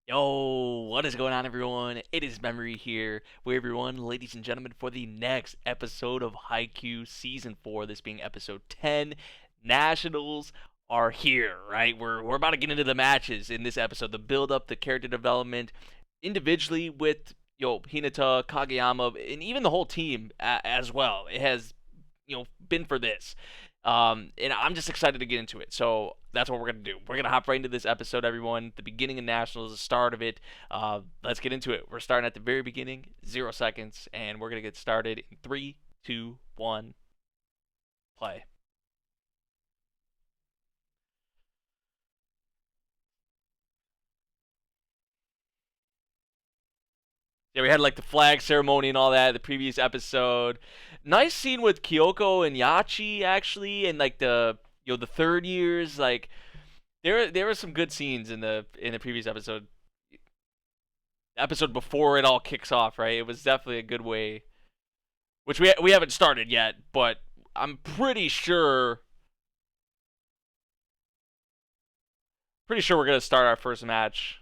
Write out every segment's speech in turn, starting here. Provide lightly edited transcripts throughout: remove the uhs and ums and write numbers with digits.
Yo, what is going on, everyone? It is Memory here, with everyone, ladies and gentlemen, for the next episode of Haikyuu Season 4, this being episode 10. Nationals are here, right? We're about to get into the matches in this episode, the build up, the character development, individually with, Hinata, Kageyama, and even the whole team as well. It has been for this. And I'm just excited to get into it. So that's what we're going to do. We're going to hop right into this episode, everyone. The beginning of Nationals, the start of it. Let's get into it. We're starting at the very beginning, 0 seconds, and we're going to get started in 3, 2, 1, play. Yeah, we had like the flag ceremony and all that the previous episode. Nice scene with Kyoko and Yachi actually, and like the third years. Like there were some good scenes in the previous episode before it all kicks off. Right, it was definitely a good way. Which we haven't started yet, but I'm pretty sure we're gonna start our first match.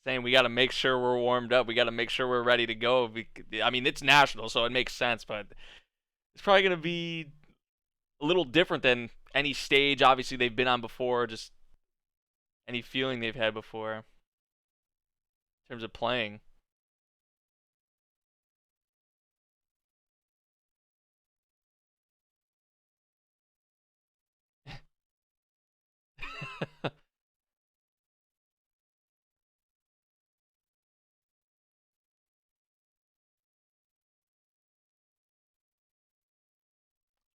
Saying we got to make sure we're warmed up. We got to make sure we're ready to go. I mean, it's national, so it makes sense, but it's probably gonna be a little different than any stage. Obviously, they've been on before. Just any feeling they've had before in terms of playing.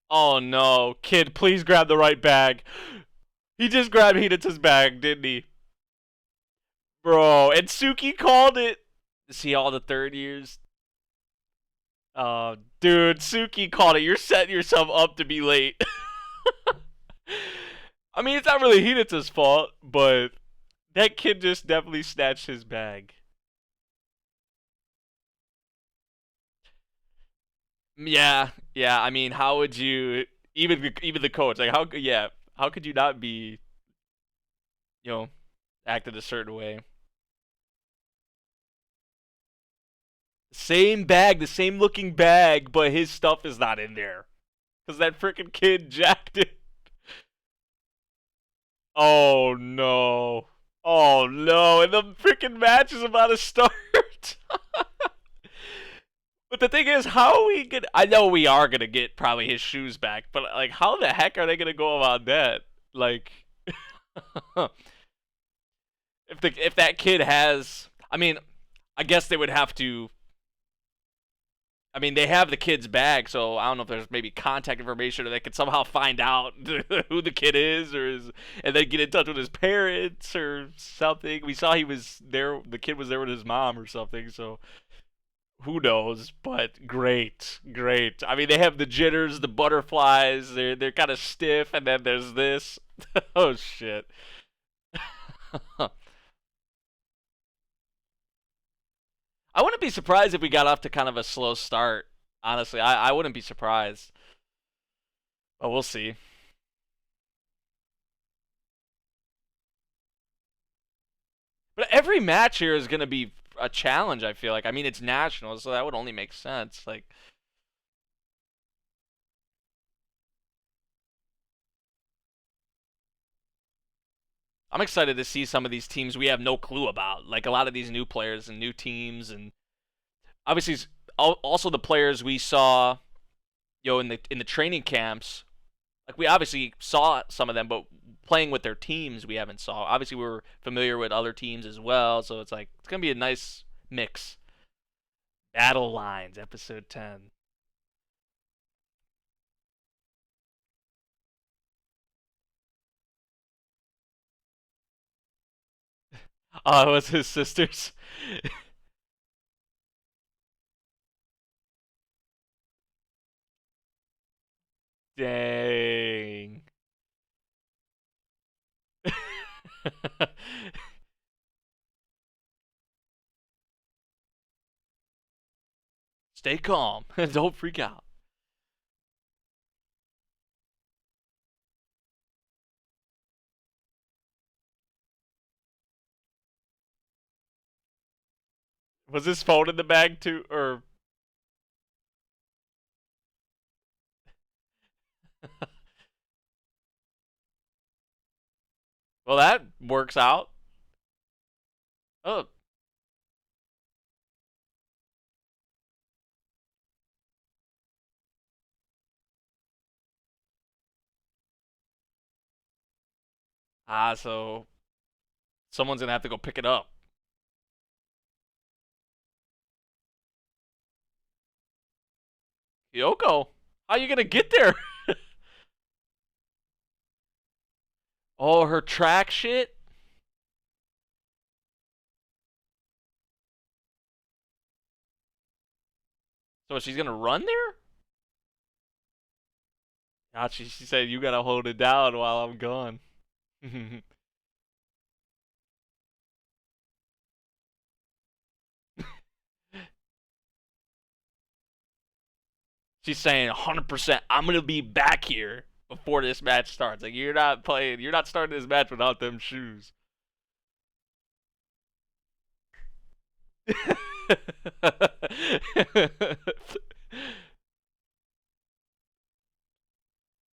Oh no, kid, please grab the right bag. He just grabbed Hinata's bag, didn't he? Bro, and Suki called it. See all the third years? Dude, Suki called it. You're setting yourself up to be late. I mean, it's not really Hinata's fault, but that kid just definitely snatched his bag. Yeah, yeah. I mean, how would you even the coach like how could you not be you know acted a certain way? Same bag, the same looking bag, but his stuff is not in there because that freaking kid jacked it. Oh no. Oh no, and the freaking match is about to start. But the thing is, how are we gonna? I know we are gonna get probably his shoes back, but like, how the heck are they gonna go about that? Like, if that kid has, I mean, I guess they would have to. I mean, they have the kid's bag, so I don't know if there's maybe contact information, or they could somehow find out who the kid is, and then get in touch with his parents or something. We saw he was there. The kid was there with his mom or something. So who knows? But great, great. I mean, they have the jitters, the butterflies. They're kind of stiff, and then there's this. Oh shit. I wouldn't be surprised if we got off to kind of a slow start. Honestly, I wouldn't be surprised. But we'll see. But every match here is going to be a challenge, I feel like. I mean, it's national, so that would only make sense. Like, I'm excited to see some of these teams we have no clue about. Like, a lot of these new players and new teams. And obviously, also the players we saw, in the training camps. Like, we obviously saw some of them, but playing with their teams we haven't saw. Obviously, we were familiar with other teams as well, so it's like it's gonna be a nice mix. Battle Lines, episode 10. Oh, it was his sisters. Dang. Stay calm. Don't freak out. Was his phone in the bag too, or? Well, that works out. Oh, so someone's gonna have to go pick it up. Yoko, how you gonna get there? Oh, her track shit. So she's gonna run there? God, she said you gotta hold it down while I'm gone. She's saying 100%. I'm gonna be back here before this match starts. Like you're not playing. You're not starting this match without them shoes.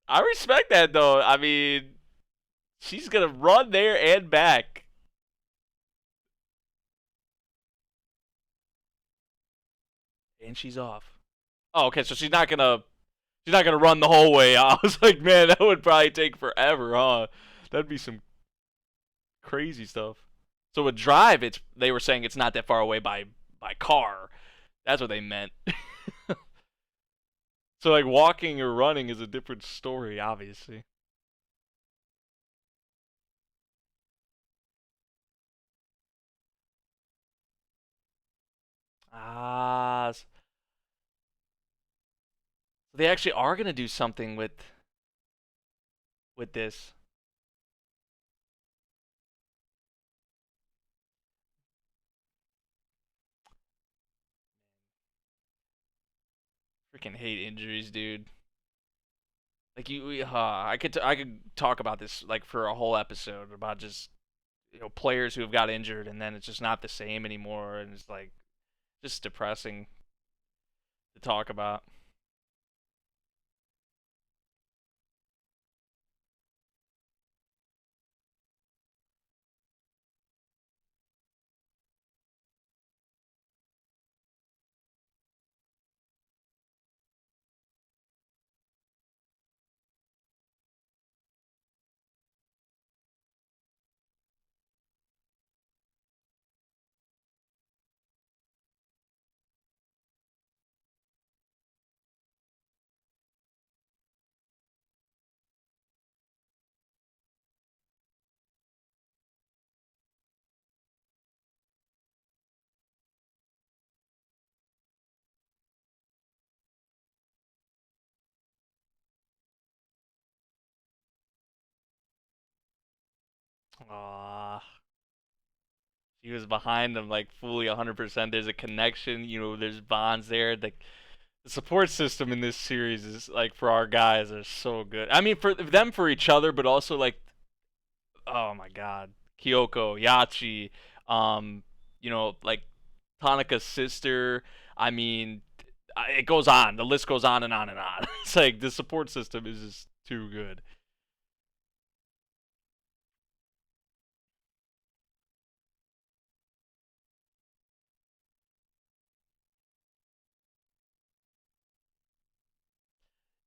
I respect that though. I mean, she's gonna run there and back, and she's off. Oh, okay. So she's not gonna run the whole way. I was like, man, that would probably take forever, huh? That'd be some crazy stuff. So with drive, it's they were saying it's not that far away by car. That's what they meant. So like walking or running is a different story, obviously. So they actually are gonna do something with this. Freaking hate injuries, dude. Like I could talk about this like for a whole episode about just players who have got injured and then it's just not the same anymore and it's like just depressing to talk about. Ah, he was behind them like fully 100%. There's a connection, there's bonds there. The support system in this series is like for our guys are so good. I mean for them for each other, but also like oh my god, Kyoko, Yachi, like Tanaka's sister. I mean, it goes on. The list goes on and on and on. It's like the support system is just too good.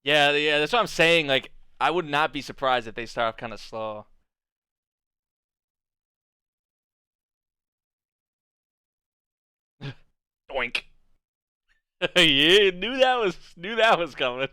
Yeah, yeah, that's what I'm saying. Like, I would not be surprised if they start off kind of slow. Oink. Yeah, knew that was coming.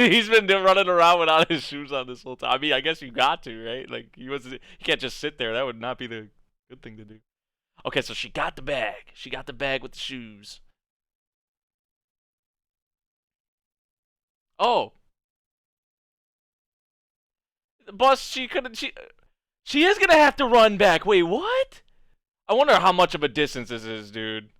He's been running around without his shoes on this whole time. I mean, I guess you got to, right? Like he can't just sit there. That would not be the good thing to do. Okay, so she got the bag. She got the bag with the shoes. Oh, boss, she couldn't. She is gonna have to run back. Wait, what? I wonder how much of a distance this is, dude.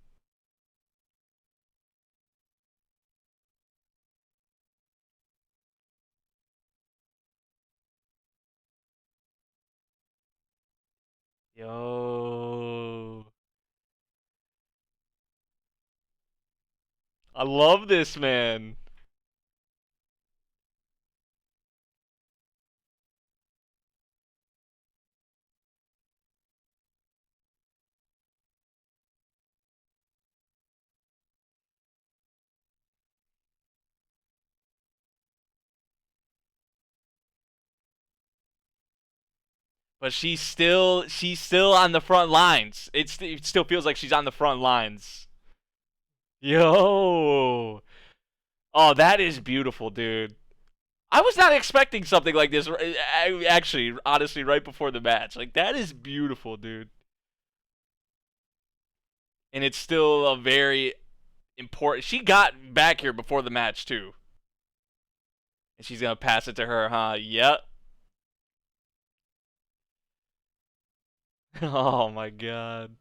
Yo, I love this man. But she's still on the front lines. It still feels like she's on the front lines. Yo. Oh, that is beautiful, dude. I was not expecting something like this. Actually, honestly, right before the match, like that is beautiful, dude. And it's still a very important. She got back here before the match too, and she's gonna pass it to her, huh? Yep. Oh my god.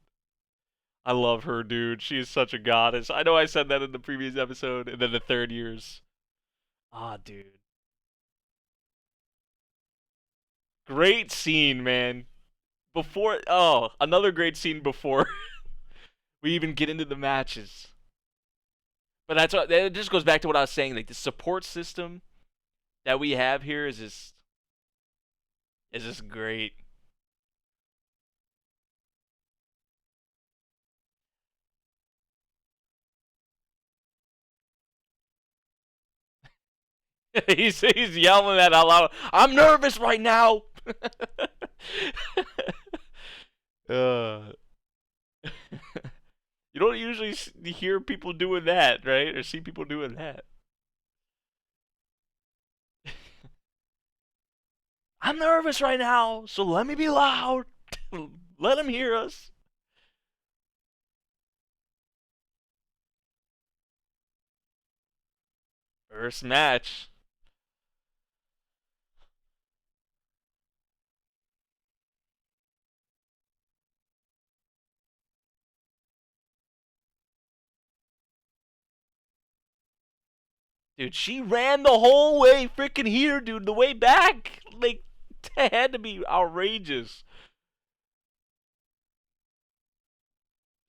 I love her, dude. She is such a goddess. I know I said that in the previous episode, and then the third years. Ah, dude. Great scene, man. Another great scene before we even get into the matches. But that's what it just goes back to what I was saying. Like the support system that we have here is just great. He's yelling that out loud. I'm nervous right now. uh, you don't usually hear people doing that, right? Or see people doing that. I'm nervous right now, so let me be loud. Let them hear us. First match. Dude, she ran the whole way freaking here, dude. The way back. Like, that had to be outrageous.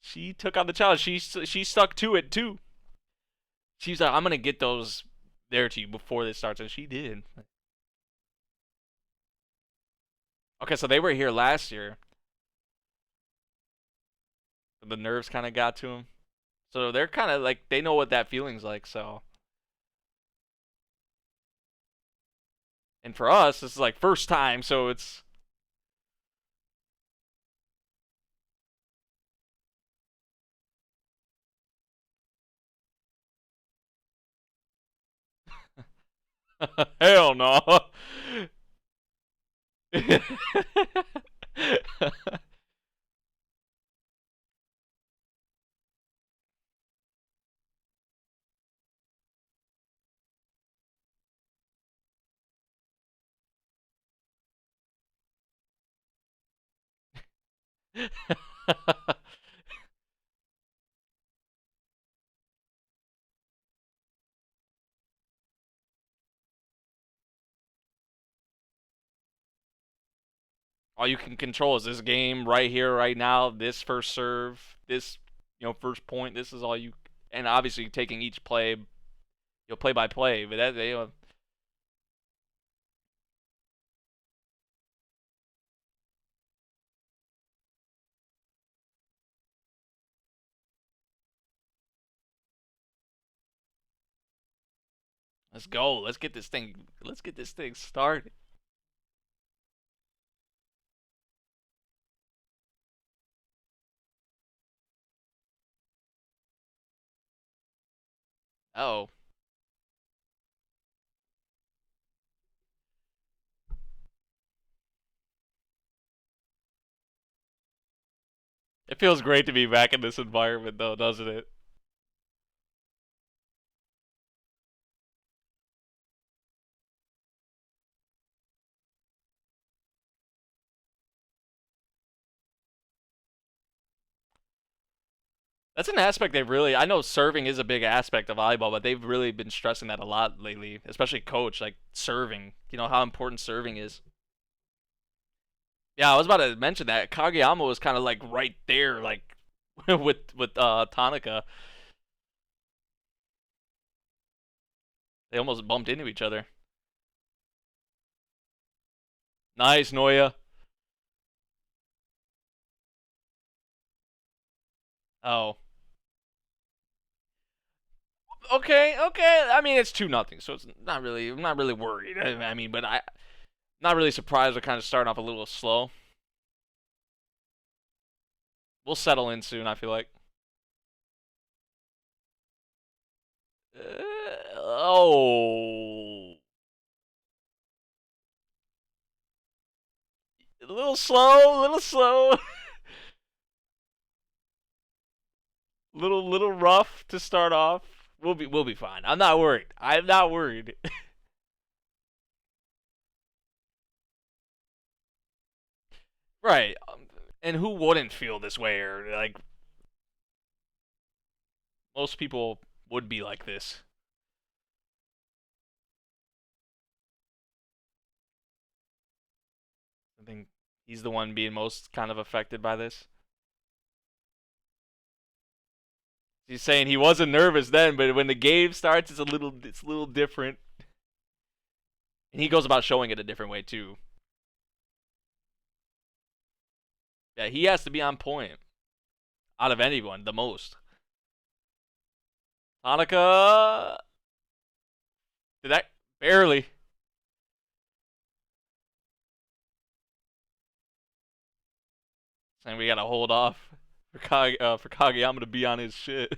She took on the challenge. She stuck to it, too. She's like, I'm going to get those there to you before this starts. And she did. Okay, so they were here last year. The nerves kind of got to them. So they're kind of like, they know what that feeling's like, so. And for us, this is like first time, so it's. Hell no. All you can control is this game right here, right now. This first serve, this first point. This is all you, and obviously taking each play, play by play. But let's go. Let's get this thing. Let's get this thing started. Oh, It feels great to be back in this environment, though, doesn't it? That's an aspect they've really. I know serving is a big aspect of volleyball, but they've really been stressing that a lot lately, especially coach, like serving. You know how important serving is. Yeah, I was about to mention that Kageyama was kind of like right there, like with Tanaka. They almost bumped into each other. Nice, Noya. Oh, okay, okay. I mean, it's 2-0, so it's not really. I'm not really worried. I mean, but I not really surprised. We're kind of starting off a little slow. We'll settle in soon. I feel like. Oh, a little slow, a little slow, little rough to start off. We'll be fine. I'm not worried. I'm not worried. Right. And who wouldn't feel this way? Or like most people would be like this. I think he's the one being most kind of affected by this. He's saying he wasn't nervous then, but when the game starts, it's a little different. And he goes about showing it a different way too. Yeah, he has to be on point out of anyone the most. Hanukkah did that barely. Saying we gotta hold off for Kageyama to be on his shit.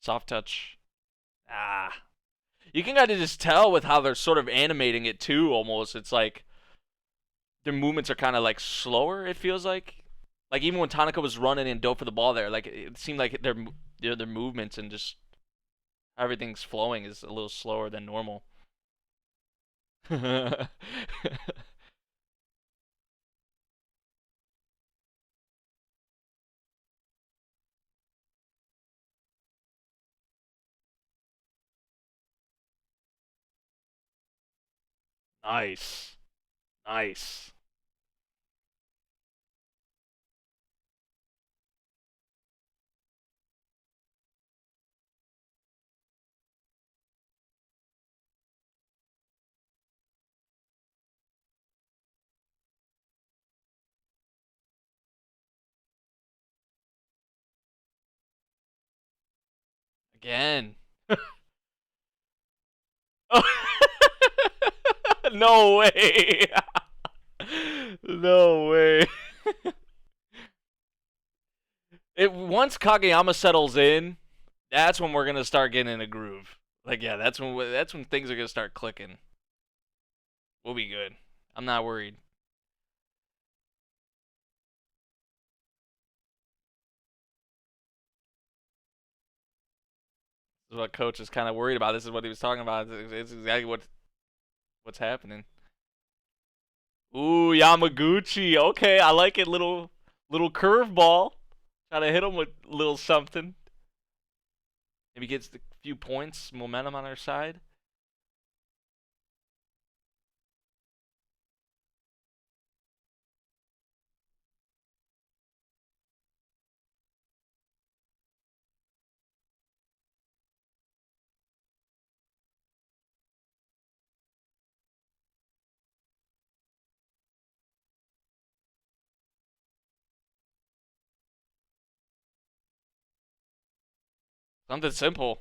Soft touch. Ah, you can kind of just tell with how they're sort of animating it too. Almost, it's like their movements are kind of like slower. It feels like even when Tanaka was running and dove for the ball there, like it seemed like their movements and just everything's flowing is a little slower than normal. Nice, nice. Again. No way. No way. It once Kageyama settles in, that's when we're gonna start getting in a groove. Like yeah, that's when things are gonna start clicking. We'll be good. I'm not worried. This is what coach is kind of worried about. This is what he was talking about. It's exactly what's happening. Ooh, Yamaguchi. Okay, I like it. Little curveball. Try to hit him with a little something. Maybe gets a few points, momentum on our side. Something simple.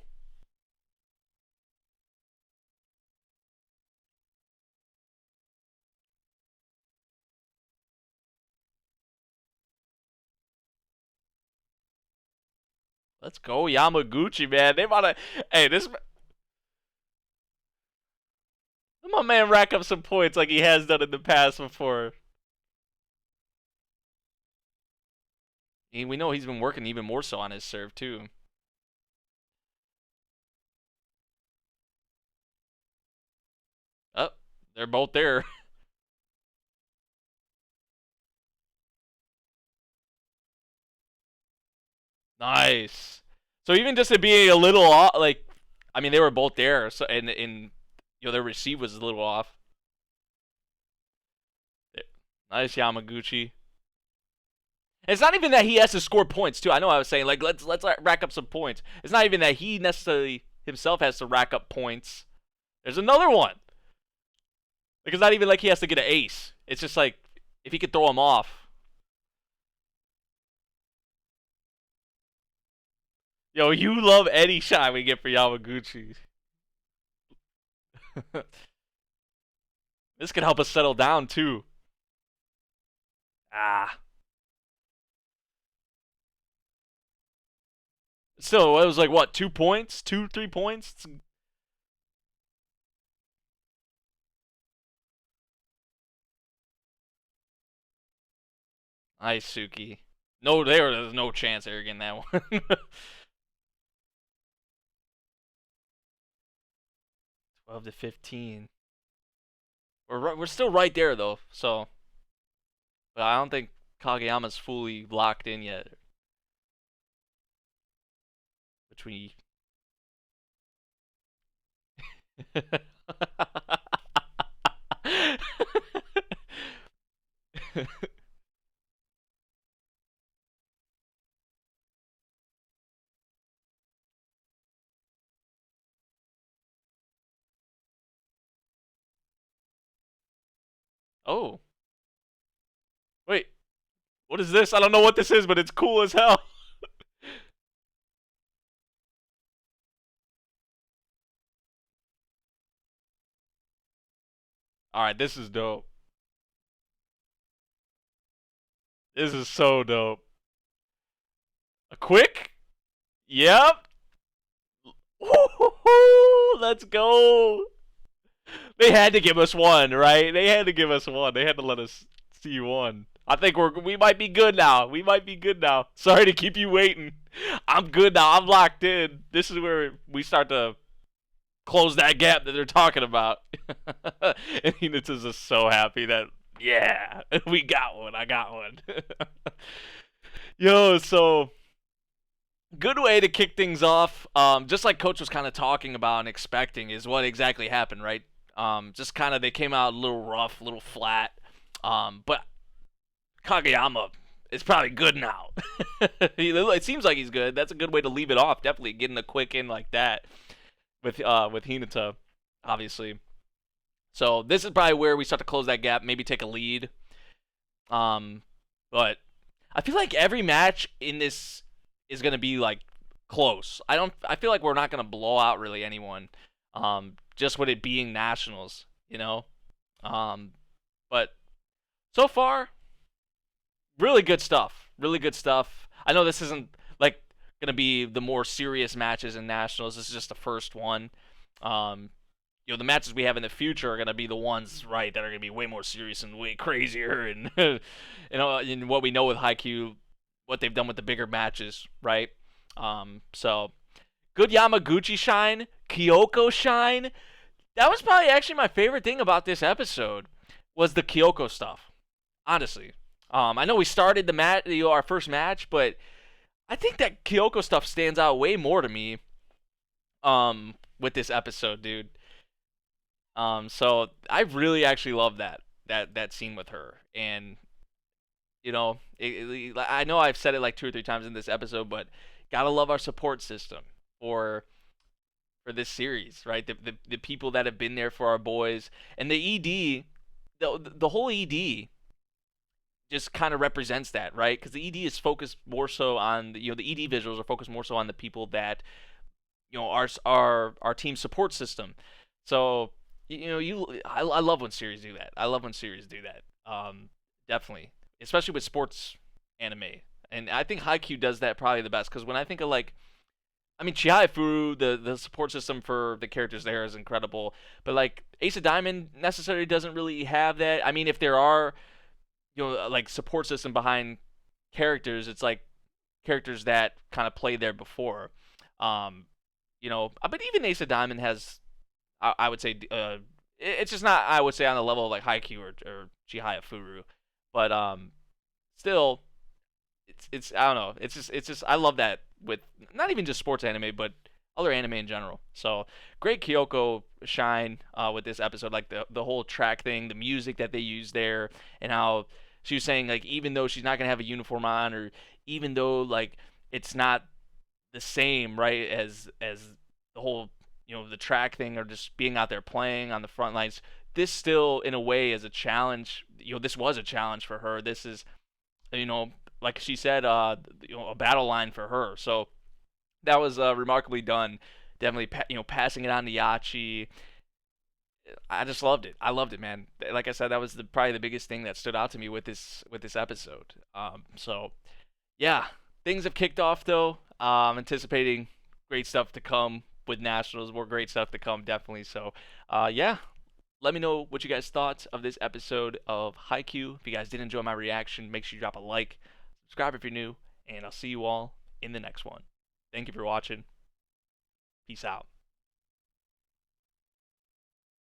Let's go Yamaguchi, man. They wanna. Hey, this. My man rack up some points like he has done in the past before. And we know he's been working even more so on his serve too. Oh, they're both there. Nice. So even just it being a little off, like, I mean, they were both there, so and their receive was a little off. Nice Yamaguchi. It's not even that he has to score points too. I know I was saying like let's rack up some points. It's not even that he necessarily himself has to rack up points. There's another one. Like it's not even like he has to get an ace. It's just like if he could throw him off. Yo, you love any shot we get for Yamaguchi. This could help us settle down too. Ah. Still, it was like what, 2 points? 3 points? Nice, Suki. No, there's no chance they're getting that one. 12-15. We're still right there though, so. But I don't think Kageyama's fully locked in yet. Which we. Oh. Wait. What is this? I don't know what this is, but it's cool as hell. Alright, this is dope. This is so dope. A quick? Yep. Woo-hoo-hoo! Let's go. They had to give us one, right? They had to give us one. They had to let us see one. I think we might be good now. We might be good now. Sorry to keep you waiting. I'm good now. I'm locked in. This is where we start to close that gap that they're talking about. And Hinata's just so happy that yeah, we got one. I got one. Yo, so good way to kick things off. Just like Coach was kind of talking about and expecting is what exactly happened, right? Just kind of they came out a little rough, a little flat. But Kageyama is probably good now. It seems like he's good. That's a good way to leave it off. Definitely getting a quick in like that with Hinata, obviously. So this is probably where we start to close that gap, maybe take a lead. But I feel like every match in this is gonna be like close. I feel like we're not gonna blow out really anyone. Just with it being nationals, you know. But so far, really good stuff. Really good stuff. I know this isn't like gonna be the more serious matches in nationals. This is just the first one. The matches we have in the future are gonna be the ones, right, that are gonna be way more serious and way crazier, and in what we know with Haikyuu, what they've done with the bigger matches, right? So good Yamaguchi shine, Kyoko shine. That was probably actually my favorite thing about this episode was the Kyoko stuff. Honestly, I know we started our first match, but I think that Kyoko stuff stands out way more to me. With this episode, dude. So I really actually love that scene with her, and I know I've said it like 2 or 3 times in this episode, but gotta love our support system for this series, right? The people that have been there for our boys, and the ED, the whole ED just kind of represents that, right? Because the ED is focused more so on the ED visuals are focused more so on the people that our team support system. So I love when series do that. I love when series do that. Definitely, especially with sports anime, and I think Haikyuu does that probably the best. Because when I think of like I mean, Chihaya Furu, the support system for the characters there is incredible, but like Ace of Diamond necessarily doesn't really have that. I mean, if there are like support system behind characters, it's like characters that kind of played there before. Um, but even Ace of Diamond has, I would say, it's just not, I would say, on the level of like Haikyuu or Chihaya Furu, but still, it's I don't know, it's just I love that with not even just sports anime, but other anime in general. So great Kyoko shine with this episode, like the whole track thing, the music that they use there, and how she was saying like even though she's not gonna have a uniform on, or even though like it's not the same, right, as the whole the track thing or just being out there playing on the front lines. This still, in a way, is a challenge. This was a challenge for her. This is, you know, like she said, a battle line for her. So that was remarkably done. Definitely, passing it on to Yachi. I just loved it. I loved it, man. Like I said, that was probably the biggest thing that stood out to me with this episode. So yeah, things have kicked off though. Anticipating great stuff to come with nationals. More great stuff to come, definitely. So, yeah. Let me know what you guys thought of this episode of Haikyuu. If you guys did enjoy my reaction, make sure you drop a like, subscribe if you're new, and I'll see you all in the next one. Thank you for watching. Peace out.